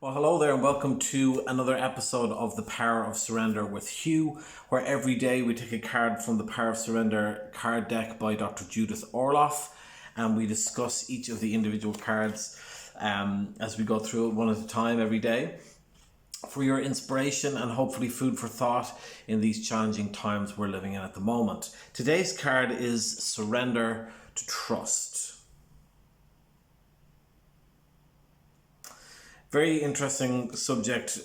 Well, hello there, and welcome to another episode of The Power of Surrender with Hugh, where every day we take a card from the Power of Surrender card deck by Dr. Judith Orloff, and we discuss each of the individual cards as we go through it one at a time every day for your inspiration and hopefully food for thought in these challenging times we're living in at the moment. Today's card is Surrender to Trust. Very interesting subject.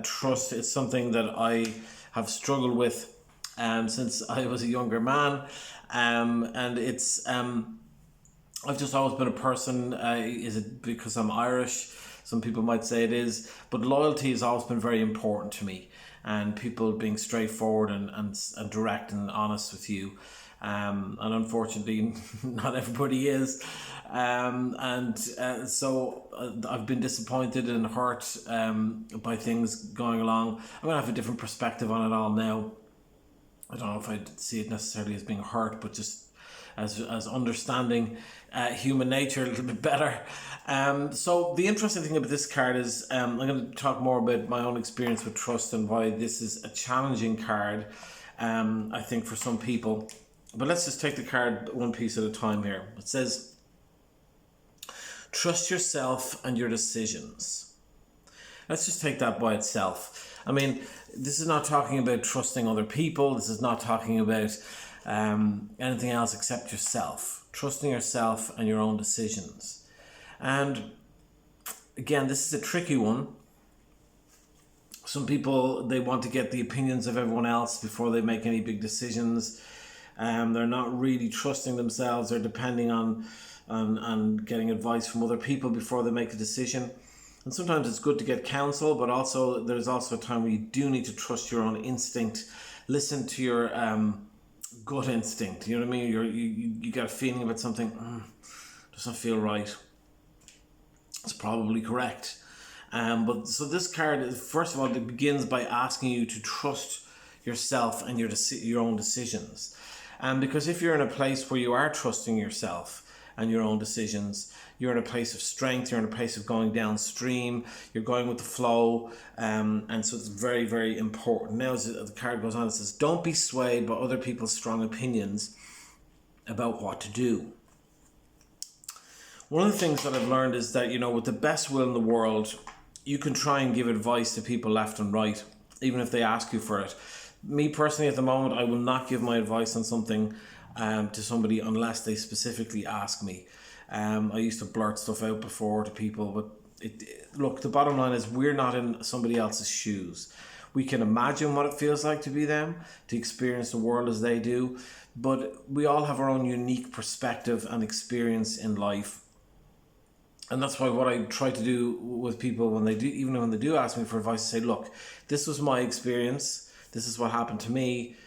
Trust is something that I have struggled with since I was a younger man, and it's I've just always been a person. Is it because I'm Irish? Some people might say it is, but loyalty has always been very important to me, and people being straightforward and direct and honest with you. And unfortunately, not everybody is. So I've been disappointed and hurt by things going along. I'm going to have a different perspective on it all now. I don't know if I'd see it necessarily as being hurt, but just as understanding human nature a little bit better. So the interesting thing about this card is I'm going to talk more about my own experience with trust and why this is a challenging card, I think, for some people. But let's just take the card one piece at a time here. It says, trust yourself and your decisions. Let's just take that by itself. I mean, this is not talking about trusting other people. This is not talking about anything else except yourself. Trusting yourself and your own decisions. And again, this is a tricky one. Some people, they want to get the opinions of everyone else before they make any big decisions. They're not really trusting themselves. They're depending on getting advice from other people before they make a decision. And sometimes it's good to get counsel, but also there's also a time where you do need to trust your own instinct. Listen to your gut instinct. You know what I mean? You get a feeling about something, doesn't feel right. It's probably correct. But so this card, first of all, it begins by asking you to trust yourself and your own decisions. Because if you're in a place where you are trusting yourself and your own decisions, you're in a place of strength, you're in a place of going downstream, you're going with the flow, and so it's very, very important. Now, as the card goes on, it says, don't be swayed by other people's strong opinions about what to do. One of the things that I've learned is that, with the best will in the world, you can try and give advice to people left and right, even if they ask you for it. Me personally, at the moment, I will not give my advice on something to somebody unless they specifically ask me. I used to blurt stuff out before to people, but look, the bottom line is we're not in somebody else's shoes. We can imagine what it feels like to be them, to experience the world as they do, but we all have our own unique perspective and experience in life. And that's why what I try to do with people when they do ask me for advice, say, look, this was my experience. This is what happened to me.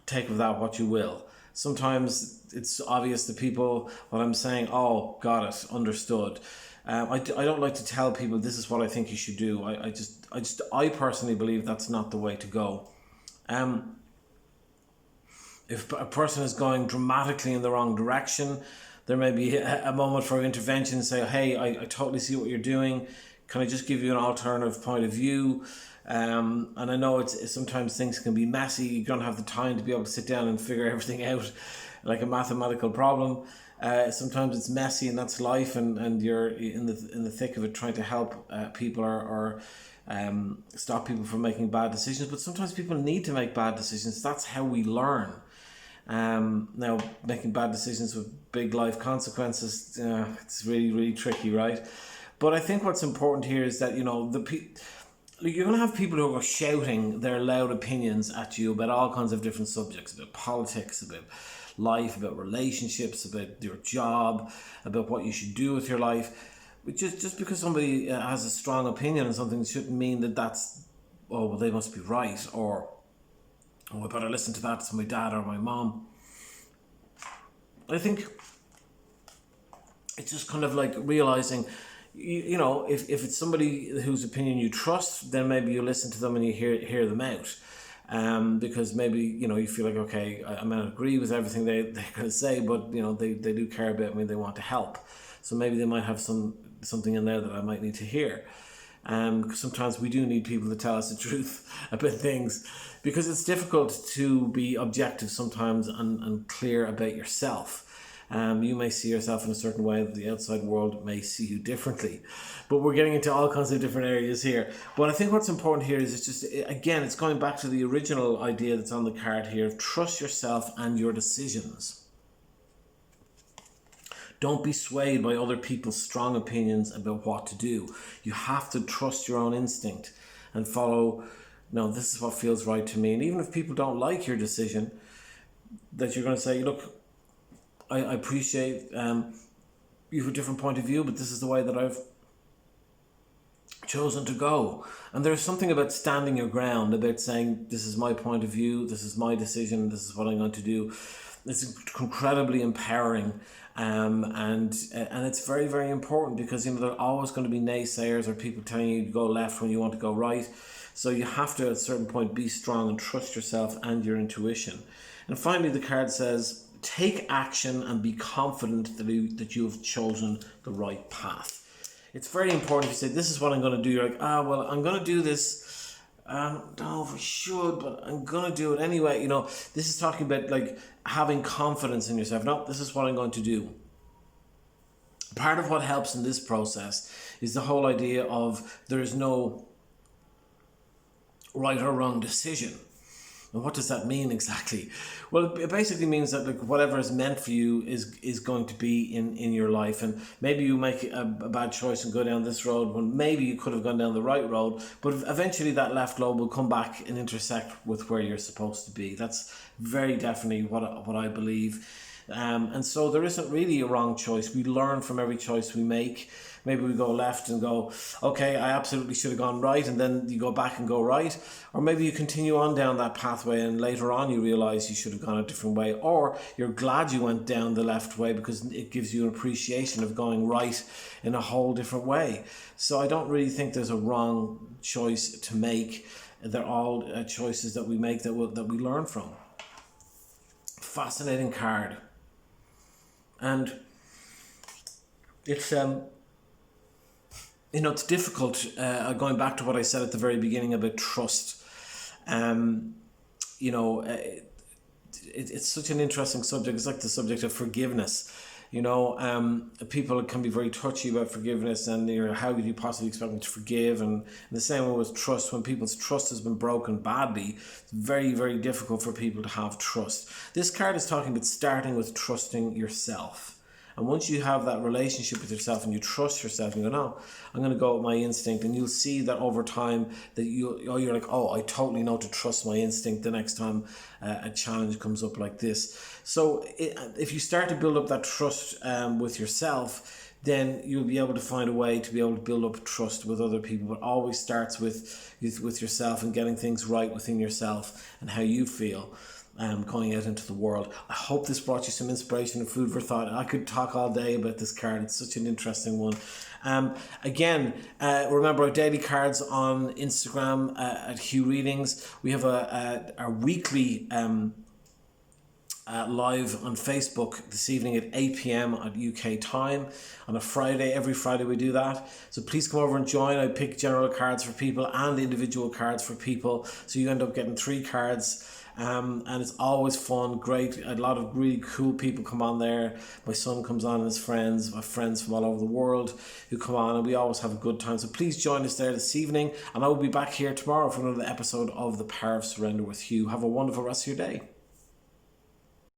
Take of that what you will. Sometimes it's obvious to people what I'm saying. Oh, got it, understood. I don't like to tell people this is what I think you should do. I personally believe that's not the way to go. If a person is going dramatically in the wrong direction, there may be a moment for intervention and say, hey, I totally see what you're doing. Can I just give you an alternative point of view? And I know it's sometimes things can be messy. You don't have the time to be able to sit down and figure everything out like a mathematical problem. Sometimes it's messy, and that's life, and you're in the thick of it trying to help people or stop people from making bad decisions. But sometimes people need to make bad decisions. That's how we learn. Now, making bad decisions with big life consequences, it's really, really tricky, right? But I think what's important here is that, you're going to have people who are shouting their loud opinions at you about all kinds of different subjects, about politics, about life, about relationships, about your job, about what you should do with your life. But just because somebody has a strong opinion on something shouldn't mean that's, oh, well, they must be right, or, oh, I better listen to that to my dad or my mom. I think it's just kind of like realizing, if it's somebody whose opinion you trust, then maybe you listen to them and you hear them out. Because maybe, you feel like, okay, I may not agree with everything they're going to say, but, they do care about me, they want to help. So maybe they might have something in there that I might need to hear. 'Cause sometimes we do need people to tell us the truth about things, because it's difficult to be objective sometimes and clear about yourself. You may see yourself in a certain way that the outside world may see you differently. But we're getting into all kinds of different areas here. But I think what's important here is it's just, again, it's going back to the original idea that's on the card here of trust yourself and your decisions. Don't be swayed by other people's strong opinions about what to do. You have to trust your own instinct and follow, no, this is what feels right to me. And even if people don't like your decision, that you're going to say, look, I appreciate you have a different point of view, but this is the way that I've chosen to go. And there's something about standing your ground, about saying, this is my point of view, this is my decision, this is what I'm going to do. It's incredibly empowering, and it's very, very important, because there are always going to be naysayers or people telling you to go left when you want to go right. So you have to, at a certain point, be strong and trust yourself and your intuition. And finally, the card says, take action and be confident that you have chosen the right path. It's very important to say, this is what I'm going to do. You're like, well, I'm going to do this. I don't know if I should, but I'm going to do it anyway. This is talking about like having confidence in yourself. No, this is what I'm going to do. Part of what helps in this process is the whole idea of there is no right or wrong decision. And what does that mean exactly? Well, it basically means that like whatever is meant for you is going to be in your life. And maybe you make a bad choice and go down this road when maybe you could have gone down the right road, but eventually that left road will come back and intersect with where you're supposed to be. That's very definitely what I believe. And so there isn't really a wrong choice. We learn from every choice we make. Maybe we go left and go, okay, I absolutely should have gone right, and then you go back and go right. Or maybe you continue on down that pathway and later on you realize you should have gone a different way. Or you're glad you went down the left way because it gives you an appreciation of going right in a whole different way. So I don't really think there's a wrong choice to make. They're all choices that we make that we learn from. Fascinating card. And it's it's difficult, going back to what I said at the very beginning about trust. It's such an interesting subject. It's like the subject of forgiveness. People can be very touchy about forgiveness, and how could you possibly expect them to forgive? And in the same way with trust, when people's trust has been broken badly, it's very, very difficult for people to have trust. This card is talking about starting with trusting yourself. And once you have that relationship with yourself and you trust yourself and you go, no, I'm going to go with my instinct, and you'll see that over time that you're like, I totally know to trust my instinct the next time a challenge comes up like this. So if you start to build up that trust with yourself, then you'll be able to find a way to be able to build up trust with other people. But always starts with yourself and getting things right within yourself and how you feel. Going out into the world. I hope this brought you some inspiration and food for thought. I could talk all day about this card. It's such an interesting one. Again, remember our daily cards on Instagram at Hugh Readings. We have our weekly live on Facebook this evening at 8 p.m. at UK time on a Friday. Every Friday we do that. So please come over and join. I pick general cards for people and individual cards for people. So you end up getting 3 cards. And it's always fun, great. A lot of really cool people come on there. My son comes on and his friends, my friends from all over the world who come on, and we always have a good time. So please join us there this evening, and I will be back here tomorrow for another episode of The Power of Surrender with Hugh. Have a wonderful rest of your day.